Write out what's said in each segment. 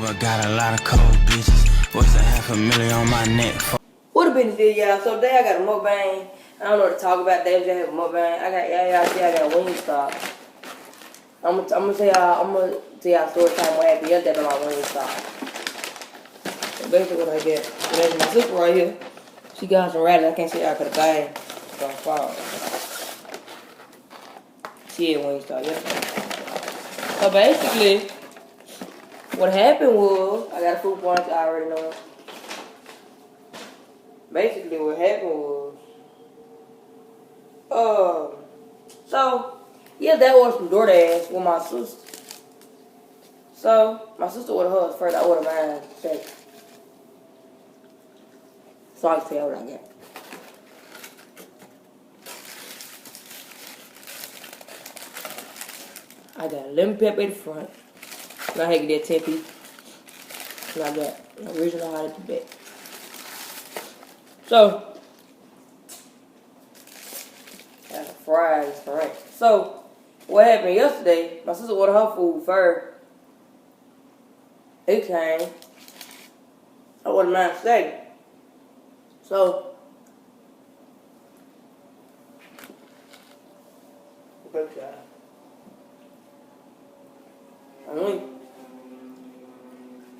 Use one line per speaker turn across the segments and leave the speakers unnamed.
But got a lot of cold bitches. What's a $500,000 on my neck for?
What a business is, y'all? So today I got a mukbang. I don't know what to talk about. Today I have a mukbang. I got a WingStop. I'm gonna tell y'all story time what happened yesterday about my WingStop. So basically what I get, there's my sister right here. She got some rats. I can't see her for the thing. It's gonna fall. She had WingStop yesterday. So basically, what happened was, I got a food point, I already know. Basically what happened was, so, yeah, that was from DoorDash with my sister. So, my sister ordered hers first, I ordered mine second. So I can tell what I got. I got lemon pepper in the front. And I had to get that 10 piece. And I got original hot at the back. So, I got fries, right? So, what happened yesterday, my sister ordered her food first. It came. I ordered mine second. So,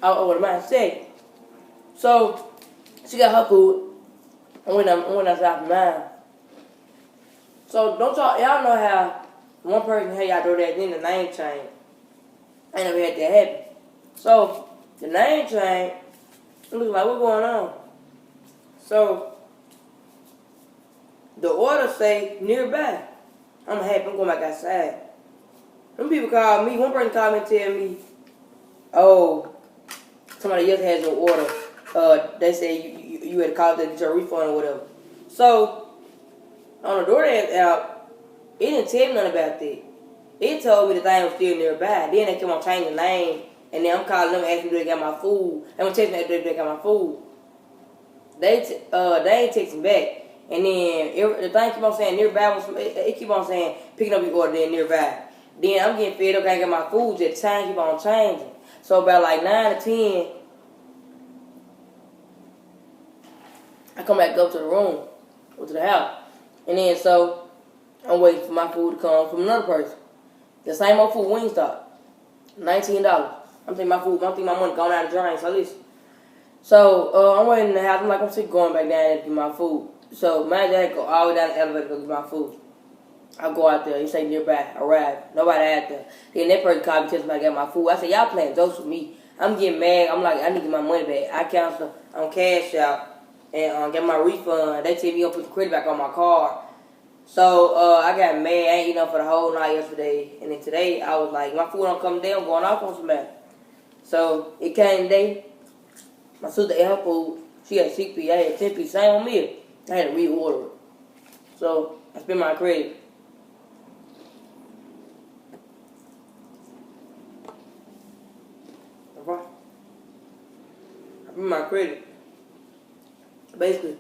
I ordered mine second. So, she got her food. I went outside for mine. So, y'all know how one person had y'all do that, then the name change. I never had that happen. So, the name change, it was like, what's going on? So, the order say nearby. I'm happy, I'm going back outside. Some people called me, one person called me and tell me, oh, somebody else has your order. They say you had to call to get your refund or whatever. So, on the DoorDash app, it didn't tell me nothing about that. It told me the thing was still nearby. Then they kept on changing the name. And then I'm calling them asking if they got my food. And I'm texting them if they got my food. They ain't texting back. And then the thing keep on saying nearby. It keep on saying picking up your order then nearby. Then I'm getting fed up, can't get my food. Just time keep on changing. So about like 9 to 10, I come back up to the room, or to the house. And then so I'm waiting for my food to come from another person. The same old food, WingStop, $19. I'm thinking my money gone out of the drain. So listen. So I'm waiting in the house. I'm sick going back down and get my food. So my dad go all the way down the elevator to go get my food. I go out there. He say nearby. Arrive. Nobody out there. Then that person called me, tells me I got my food. I said, y'all playing jokes with me. I'm getting mad. I'm like, I need to get my money back. I cancel on Cash Out and get my refund. They tell me to put the credit back on my card. So I got mad. I ain't eating up for the whole night yesterday. And then today I was like, my food don't come today. I'm going off on some matter. So it came today. My sister ate her food. She had 6 piece. I had 10 piece. Same on me. I had to reorder it. So I spent my credit. Alright. I spent my credit. Basically,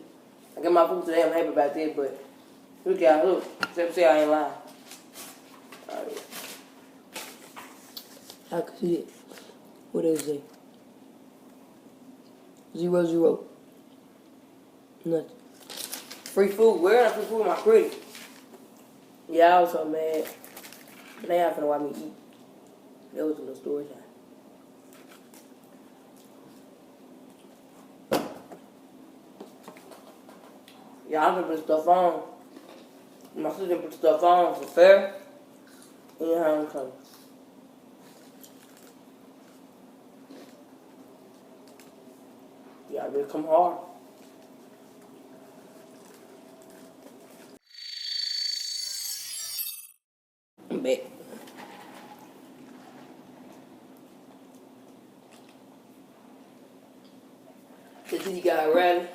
I got my food today. I'm happy about that, but look y'all, look. Except say I ain't lying. Alright. I can see it. What does it say? 0, 0. Nothing. Free food. Where is free food with my credit? Yeah, I was so mad. But they ain't finna watch me eat. That was a little story time. Yeah, I'm gonna put stuff on. My sister put stuff on for fair. And how I'm coming. Yeah, I better come hard. I'm back. The TV got ready.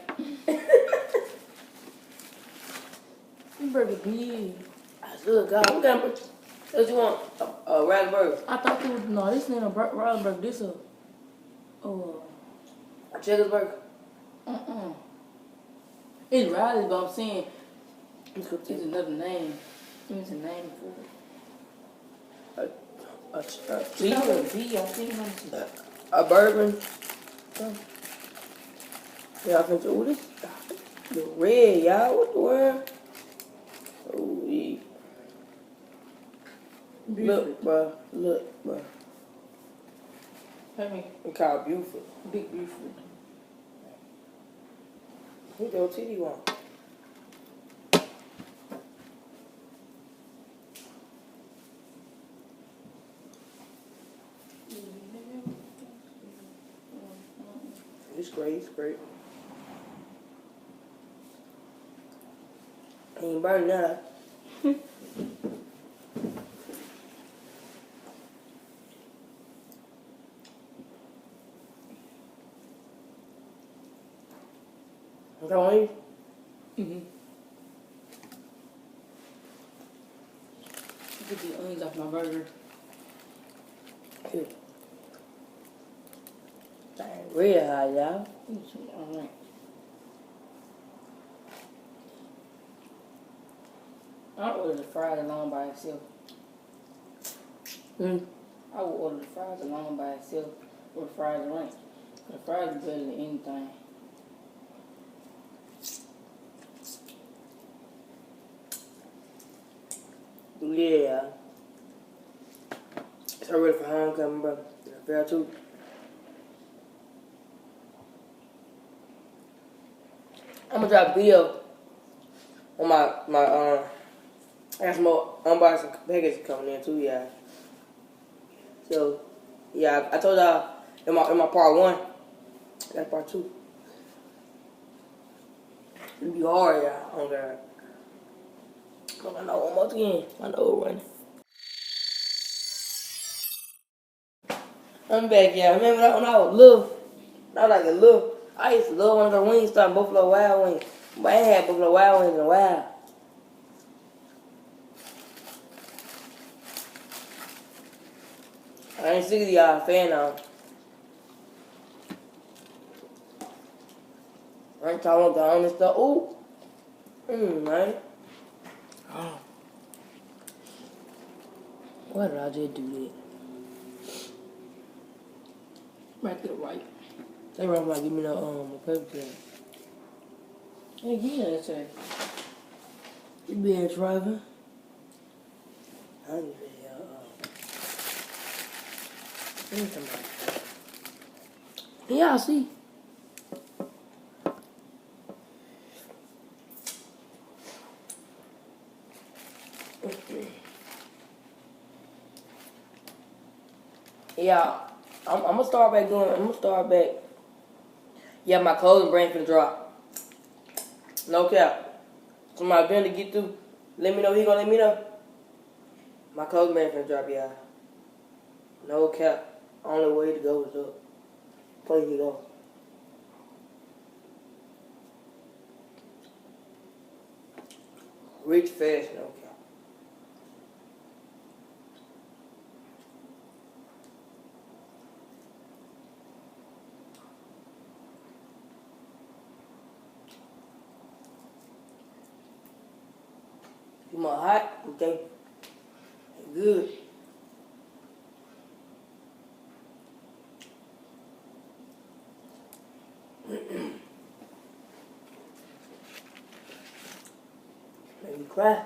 Burger big. I still got. What kind of? What you want? A rally burger. I thought you was no. This ain't a rally burger. This a Checkers burger. It's Riley's, but I'm saying it's another name. It's a name for it. A a bourbon. Yeah, I think, ooh, this the red, y'all. What the world? Oh, yeah. Look, bro. Look, bro.
Tell me,
It's called Buford.
Big Buford.
Who your TD one? It's great, it's great. Ain't burning that. Okay, on you?
Get the onions off my burger.
Here. Dang, real high, y'all.
Alright. I ordered the fries alone by itself. I would order the fries alone by itself or fries and ranch. The fries are better than anything.
Yeah. So ready for homecoming, bro. Fair too. I'm gonna drop a video on my I got some more unboxing packages coming in too, yeah. So yeah, I told y'all in my part one, that's part two. It'll be hard, yeah. Oh God. I know one more again. I know running. I'm back, yeah. Remember that when I was little? I was like a little. I used to love one of the WingStop Buffalo Wild Wings. But I ain't had Buffalo Wild Wings in a while. I ain't sick of y'all fan now. I ain't talking about on this stuff. Ooh. Man. Oh. Why did I just do that?
Right to the right.
They run like give me the paper towel.
Hey, give me that tray.
You being driving? I need to y'all see? Yeah, I'm gonna start back doing. I'm gonna start back. Yeah, my clothing brand finna drop. No cap. Somebody been to get through. Let me know. He gonna let me know. My clothing brand finna drop, y'all. No cap. Only way to go is up. Place to go. Rich fast, no cap. You more hot? Okay. Good. Make me cry.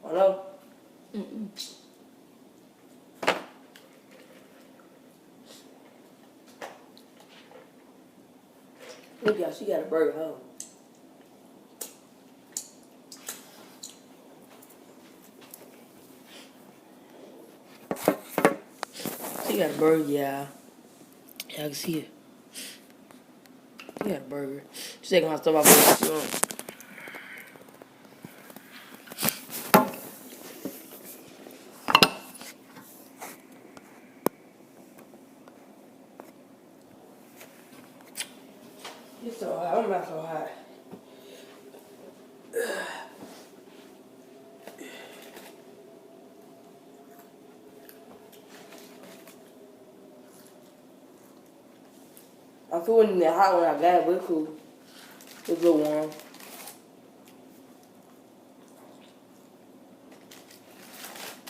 I know. Look, y'all, she got a burger, huh? She got a burger, y'all. Y'all can see it. She got a burger. She's taking my stuff off of the It's so hot. I'm not so hot. I'm feeling that hot when I got it, but it's cool. It's a little warm.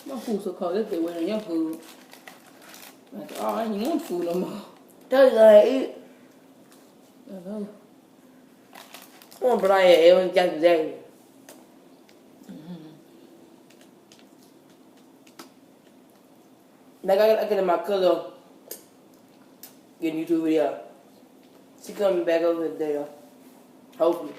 My food so cold. That's the way on your food. Like, oh, I ain't even want food no more.
Tell you I eat.
I know.
But I had everyone's got today. Like I get in my cousin getting YouTube video. She coming back over today, hopefully.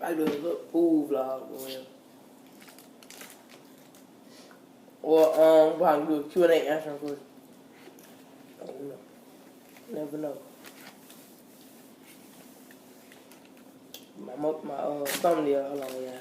I do a little food vlog or whatever. Or probably do a Q&A answering question. I don't know. Never know. My thumbnail, hold on, yeah.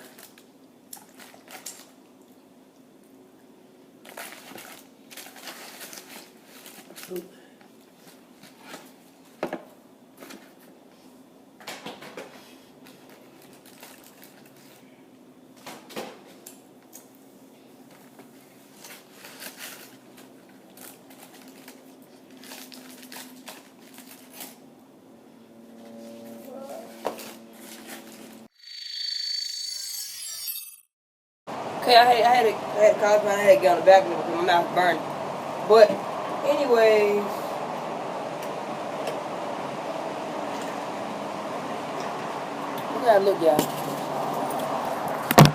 Okay, I had a college man, I had to get on the back of it because my mouth burning. But, anyways, look how I look, y'all.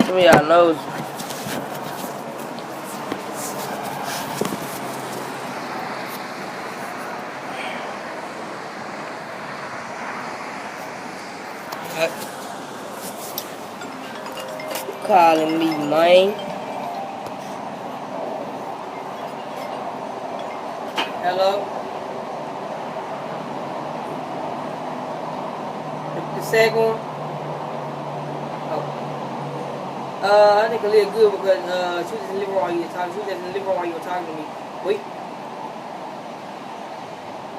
Some of y'all knows. Calling me, man. Hello? The second one? Oh. I think a little good because she was in the living room while you were talking. She was just in the living room while you were talking to me. Wait.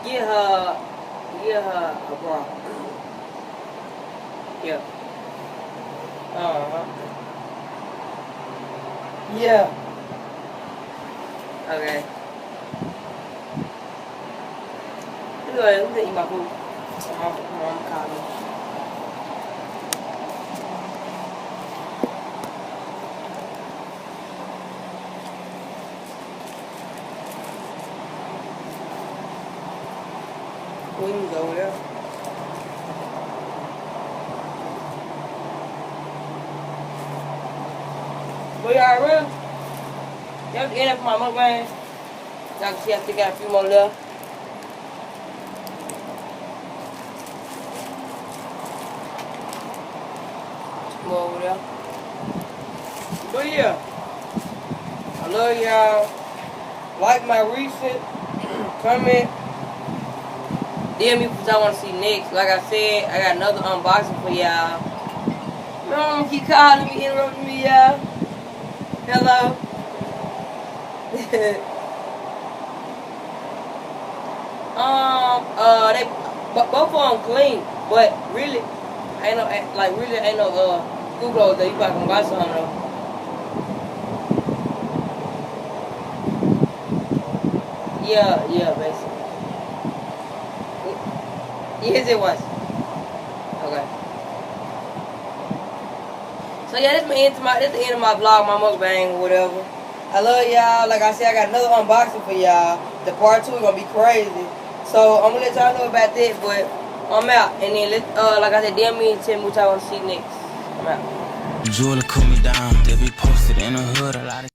Get her a bra. Yeah. Yeah. Okay. Let me eat my food. I'm calling. Wings over there. But y'all real? You have to end up for my mukbang. Y'all can see I still got a few more left. More over there. But yeah, I love y'all. Like my recent comment. DM me what y'all want to see next. Like I said, I got another unboxing for y'all. No, keep calling me, interrupting me, y'all. Hello. They both of them clean, but really, ain't no school clothes that you probably gonna buy some though. Yeah, basically. Yes, it was. Okay. So yeah, this the end of my vlog, my mukbang, or whatever. I love y'all. Like I said, I got another unboxing for y'all. The part 2 is gonna be crazy. So I'm gonna let y'all know about that, but I'm out. And then like I said, DM me and tell me what y'all wanna see next. I'm out.
Jewel cool me down. They be posted in the hood a lot of